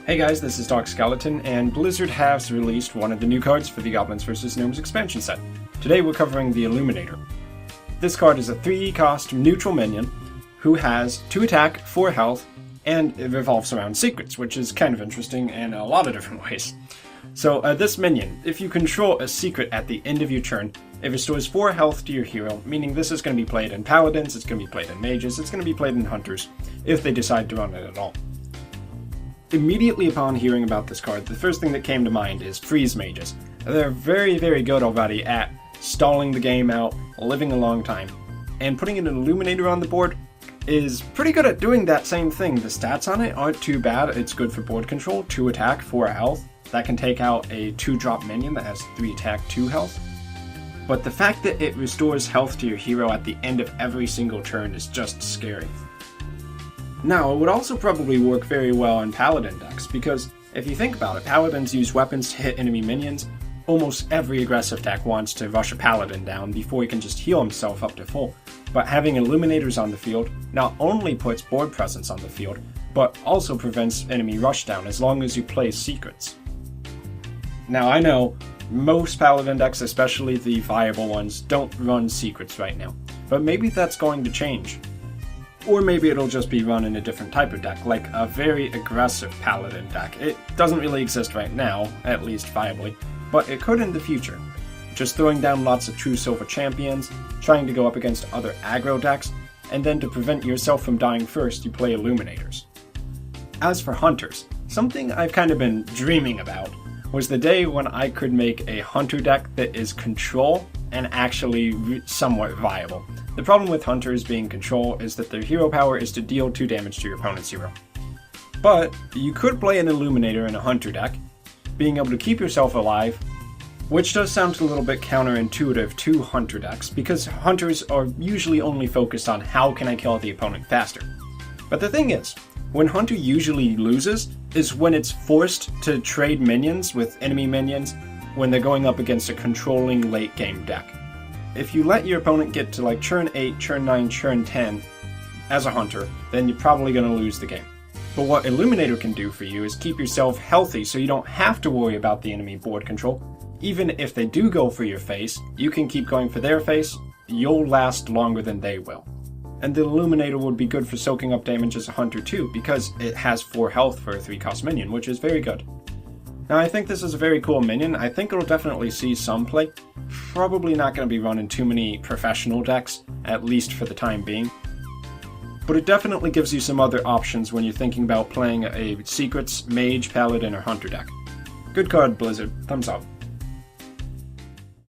Hey guys, this is Dark Skeleton, and Blizzard has released one of the new cards for the Goblins vs. Gnomes expansion set. Today we're covering the Illuminator. This card is a 3-cost neutral minion who has 2 attack, 4 health, and it revolves around secrets, which is kind of interesting in a lot of different ways. So this minion, if you control a secret at the end of your turn, it restores 4 health to your hero, meaning this is going to be played in Paladins, it's going to be played in Mages, it's going to be played in Hunters, if they decide to run it at all. Immediately upon hearing about this card, the first thing that came to mind is Freeze Mages. They're very, very good already at stalling the game out, living a long time, and putting an Illuminator on the board is pretty good at doing that same thing. The stats on it aren't too bad. It's good for board control, 2 attack, 4 health. That can take out a 2-drop minion that has 3 attack, 2 health. But the fact that it restores health to your hero at the end of every single turn is just scary. Now, it would also probably work very well in Paladin decks, because if you think about it, Paladins use weapons to hit enemy minions. Almost every aggressive deck wants to rush a Paladin down before he can just heal himself up to full. But having Illuminators on the field not only puts board presence on the field, but also prevents enemy rushdown as long as you play secrets. Now, I know most Paladin decks, especially the viable ones, don't run secrets right now, but maybe that's going to change. Or maybe it'll just be run in a different type of deck, like a very aggressive Paladin deck. It doesn't really exist right now, at least viably, but it could in the future. Just throwing down lots of true silver champions, trying to go up against other aggro decks, and then to prevent yourself from dying first, you play Illuminators. As for Hunters, something I've kind of been dreaming about was the day when I could make a Hunter deck that is control and actually somewhat viable. The problem with Hunters being control is that their hero power is to deal 2 damage to your opponent's hero. But you could play an Illuminator in a Hunter deck, being able to keep yourself alive, which does sound a little bit counterintuitive to Hunter decks, because Hunters are usually only focused on how can I kill the opponent faster. But the thing is, when Hunter usually loses is when it's forced to trade minions with enemy minions when they're going up against a controlling late game deck. If you let your opponent get to like turn 8, turn 9, turn 10 as a Hunter, then you're probably going to lose the game. But what Illuminator can do for you is keep yourself healthy so you don't have to worry about the enemy board control. Even if they do go for your face, you can keep going for their face, you'll last longer than they will. And the Illuminator would be good for soaking up damage as a Hunter too, because it has 4 health for a 3-cost minion, which is very good. Now, I think this is a very cool minion. I think it'll definitely see some play. Probably not going to be run in too many professional decks, at least for the time being. But it definitely gives you some other options when you're thinking about playing a Secrets, Mage, Paladin, or Hunter deck. Good card, Blizzard. Thumbs up.